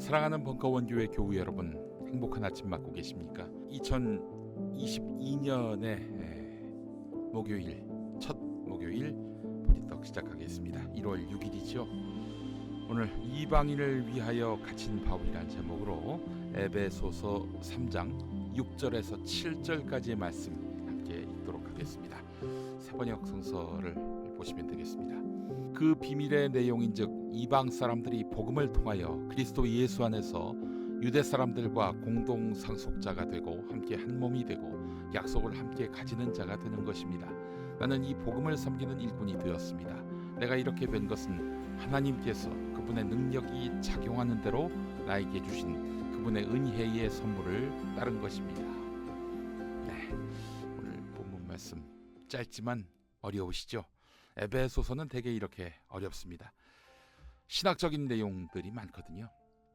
사랑하는 벙커원 교회 교우 여러분, 행복한 아침 맞고 계십니까? 2022년의 목요일, 첫 목요일 보리떡 시작하겠습니다. 1월 6일이죠. 오늘 이방인을 위하여 갇힌 바울이라는 제목으로 에베소서 3장 6절에서 7절까지의 말씀 함께 읽도록 하겠습니다. 새번역 성서를 보시면 되겠습니다. 그 비밀의 내용인즉 이방 사람들이 복음을 통하여 그리스도 예수 안에서 유대 사람들과 공동 상속자가 되고 함께 한 몸이 되고 약속을 함께 가지는 자가 되는 것입니다. 나는 이 복음을 섬기는 일꾼이 되었습니다. 내가 이렇게 된 것은 하나님께서 그분의 능력이 작용하는 대로 나에게 주신 그분의 은혜의 선물을 따른 것입니다. 네, 오늘 본문 말씀 짧지만 어려우시죠? 에베소서는 대개 이렇게 어렵습니다. 신학적인 내용들이 많거든요.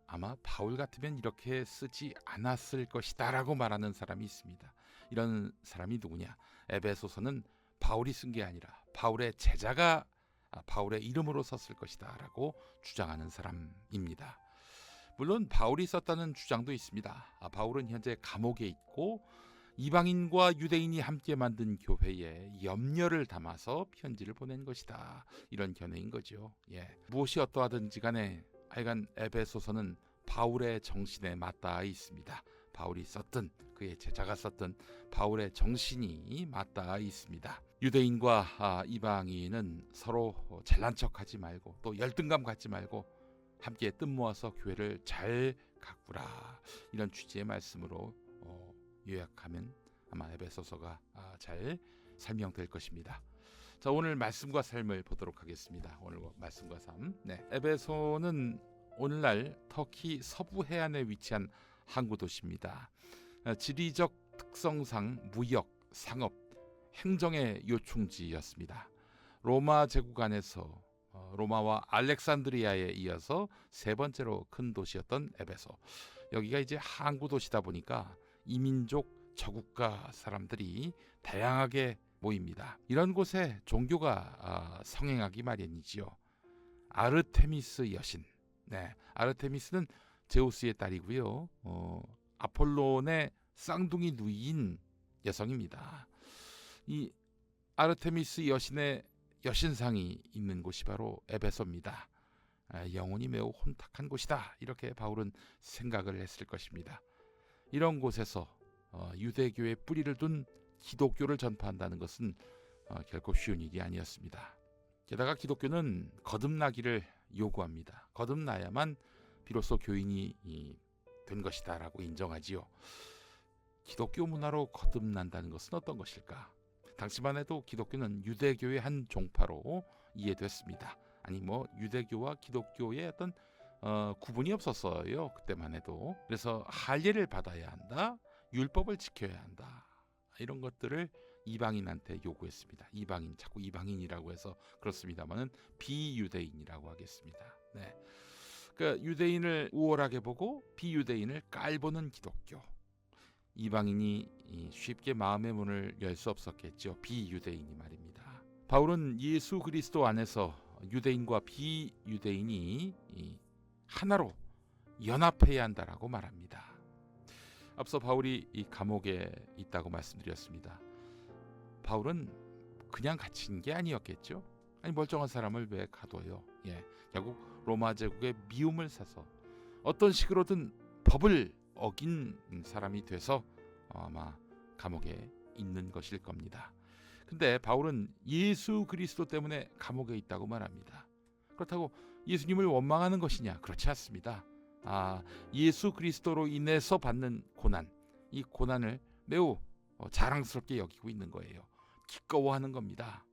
아마 바울 같으면 이렇게 쓰지 않았을 것이다 라고 말하는 사람이 있습니다. 이런 사람이 누구냐? 에베소서는 바울이 쓴 게 아니라 바울의 제자가 바울의 이름으로 썼을 것이다 라고 주장하는 사람입니다. 물론 바울이 썼다는 주장도 있습니다. 바울은 현재 감옥에 있고 이방인과 유대인이 함께 만든 교회에 염려를 담아서 편지를 보낸 것이다. 이런 견해인 거죠. 무엇이 어떠하든지 간에 하여간 에베소서는 바울의 정신에 맞닿아 있습니다. 바울이 썼든 그의 제자가 썼든 바울의 정신이 맞닿아 있습니다. 유대인과 이방인은 서로 잘난 척하지 말고 또 열등감 갖지 말고 함께 뜻 모아서 교회를 잘 가꾸라. 이런 취지의 말씀으로 요약하면 아마 에베소서가 잘 설명될 것입니다. 자, 오늘 말씀과 삶을 보도록 하겠습니다. 오늘 말씀과 삶. 에베소는 오늘날 터키 서부 해안에 위치한 항구 도시입니다. 지리적 특성상 무역, 상업, 행정의 요충지였습니다. 로마 제국 안에서 로마와 알렉산드리아에 이어서 세 번째로 큰 도시였던 에베소. 여기가 이제 항구 도시다 보니까 이민족 저국가 사람들이 다양하게 모입니다. 이런 곳에 종교가 성행하기 마련이지요. 아르테미스 여신. 아르테미스는 제우스의 딸이고요. 아폴론의 쌍둥이 누이인 여성입니다. 이 아르테미스 여신의 여신상이 있는 곳이 바로 에베소입니다. 영혼이 매우 혼탁한 곳이다. 이렇게 바울은 생각을 했을 것입니다. 이런 곳에서 유대교의 뿌리를 둔 기독교를 전파한다는 것은 결코 쉬운 일이 아니었습니다. 게다가 기독교는 거듭나기를 요구합니다. 거듭나야만 비로소 교인이 된 것이다 라고 인정하지요. 기독교 문화로 거듭난다는 것은 어떤 것일까? 당시만 해도 기독교는 유대교의 한 종파로 이해됐습니다. 아니 유대교와 기독교의 어떤 구분이 없었어요. 그때만 해도. 그래서 할례를 받아야 한다. 율법을 지켜야 한다. 이런 것들을 이방인한테 요구했습니다. 이방인, 자꾸 이방인이라고 해서 그렇습니다만은 비유대인이라고 하겠습니다. 그러니까 유대인을 우월하게 보고 비유대인을 깔보는 기독교. 이방인이 쉽게 마음의 문을 열 수 없었겠죠. 비유대인이 말입니다. 바울은 예수 그리스도 안에서 유대인과 비유대인이 하나로 연합해야 한다라고 말합니다. 앞서 바울이 이 감옥에 있다고 말씀드렸습니다. 바울은 그냥 갇힌 게 아니었겠죠. 아니 멀쩡한 사람을 왜 가둬요? 결국 로마 제국의 미움을 사서 어떤 식으로든 법을 어긴 사람이 돼서 아마 감옥에 있는 것일 겁니다. 근데 바울은 예수 그리스도 때문에 감옥에 있다고 말합니다. 그렇다고 예수님을 원망하는 것이냐? 그렇지 않습니다. 예수 그리스도로 인해서 받는 고난, 이 고난을 매우 자랑스럽게 여기고 있는 거예요. 기꺼워하는 겁니다.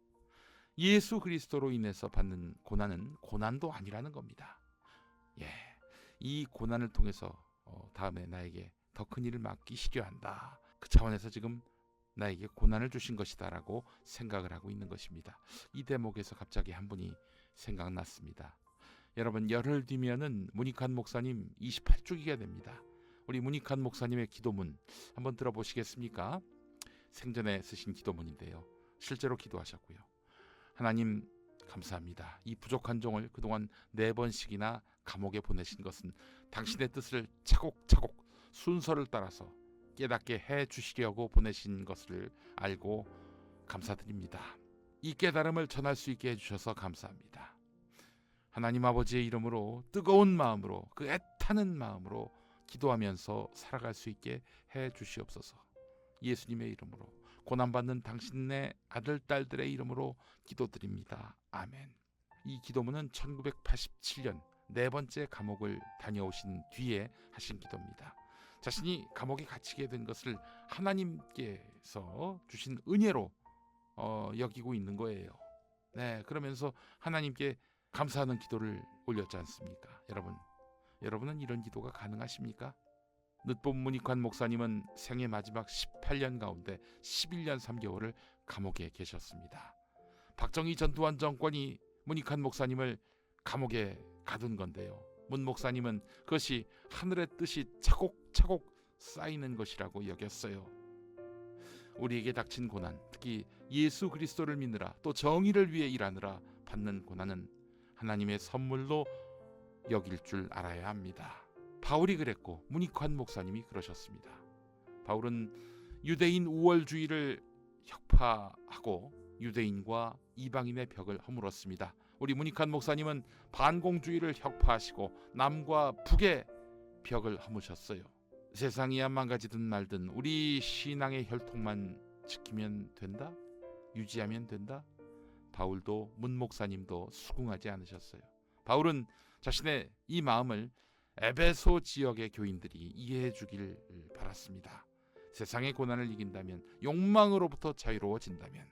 예수 그리스도로 인해서 받는 고난은 고난도 아니라는 겁니다. 예, 이 고난을 통해서 다음에 나에게 더 큰 일을 맡기시려 한다. 그 차원에서 지금 나에게 고난을 주신 것이다라고 생각을 하고 있는 것입니다. 이 대목에서 갑자기 한 분이 생각났습니다. 여러분, 열흘 뒤면은 문익환 목사님 28주기가 됩니다. 우리 문익환 목사님의 기도문 한번 들어보시겠습니까? 생전에 쓰신 기도문인데요. 실제로 기도하셨고요. 하나님 감사합니다. 이 부족한 종을 그동안 4번씩이나 감옥에 보내신 것은 당신의 뜻을 차곡차곡 순서를 따라서 깨닫게 해 주시려고 보내신 것을 알고 감사드립니다. 이 깨달음을 전할 수 있게 해주셔서 감사합니다. 하나님 아버지의 이름으로 뜨거운 마음으로 그 애타는 마음으로 기도하면서 살아갈 수 있게 해 주시옵소서. 예수님의 이름으로 고난받는 당신의 아들 딸들의 이름으로 기도드립니다. 아멘. 이 기도문은 1987년 4번째 감옥을 다녀오신 뒤에 하신 기도입니다. 자신이 감옥에 갇히게 된 것을 하나님께서 주신 은혜로 여기고 있는 거예요. 네, 그러면서 하나님께 감사하는 기도를 올렸지 않습니까? 여러분은 이런 기도가 가능하십니까? 늦봄 문익환 목사님은 생애 마지막 18년 가운데 11년 3개월을 감옥에 계셨습니다. 박정희 전두환 정권이 문익환 목사님을 감옥에 가둔 건데요. 문 목사님은 그것이 하늘의 뜻이 차곡차곡 쌓이는 것이라고 여겼어요. 우리에게 닥친 고난, 특히 예수 그리스도를 믿느라 또 정의를 위해 일하느라 받는 고난은 하나님의 선물로 여길 줄 알아야 합니다. 바울이 그랬고 문익환 목사님이 그러셨습니다. 바울은 유대인 우월주의를 혁파하고 유대인과 이방인의 벽을 허물었습니다. 우리 문익환 목사님은 반공주의를 혁파하시고 남과 북의 벽을 허무셨어요. 세상이야 망가지든 말든 우리 신앙의 혈통만 지키면 된다? 유지하면 된다? 바울도 문 목사님도 수긍하지 않으셨어요. 바울은 자신의 이 마음을 에베소 지역의 교인들이 이해해 주길 바랐습니다. 세상의 고난을 이긴다면, 욕망으로부터 자유로워진다면,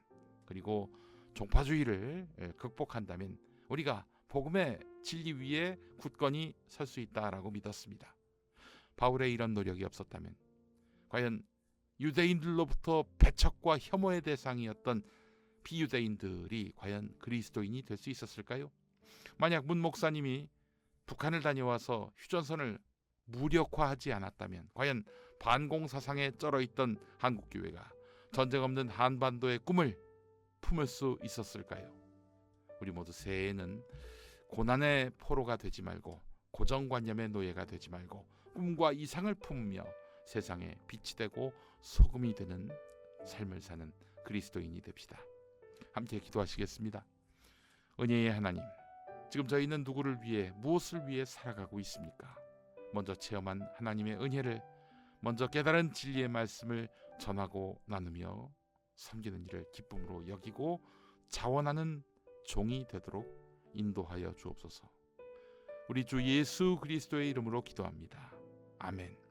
그리고 종파주의를 극복한다면 우리가 복음의 진리 위에 굳건히 설 수 있다라고 믿었습니다. 바울의 이런 노력이 없었다면 과연 유대인들로부터 배척과 혐오의 대상이었던 비유대인들이 과연 그리스도인이 될 수 있었을까요? 만약 문 목사님이 북한을 다녀와서 휴전선을 무력화하지 않았다면 과연 반공사상에 쩔어있던 한국교회가 전쟁 없는 한반도의 꿈을 품을 수 있었을까요? 우리 모두 새해에는 고난의 포로가 되지 말고 고정관념의 노예가 되지 말고 꿈과 이상을 품으며 세상에 빛이 되고 소금이 되는 삶을 사는 그리스도인이 됩시다. 함께 기도하시겠습니다. 은혜의 하나님, 지금 저희는 누구를 위해 무엇을 위해 살아가고 있습니까? 먼저 체험한 하나님의 은혜를, 먼저 깨달은 진리의 말씀을 전하고 나누며 섬기는 일을 기쁨으로 여기고 자원하는 종이 되도록 인도하여 주옵소서. 우리 주 예수 그리스도의 이름으로 기도합니다. 아멘.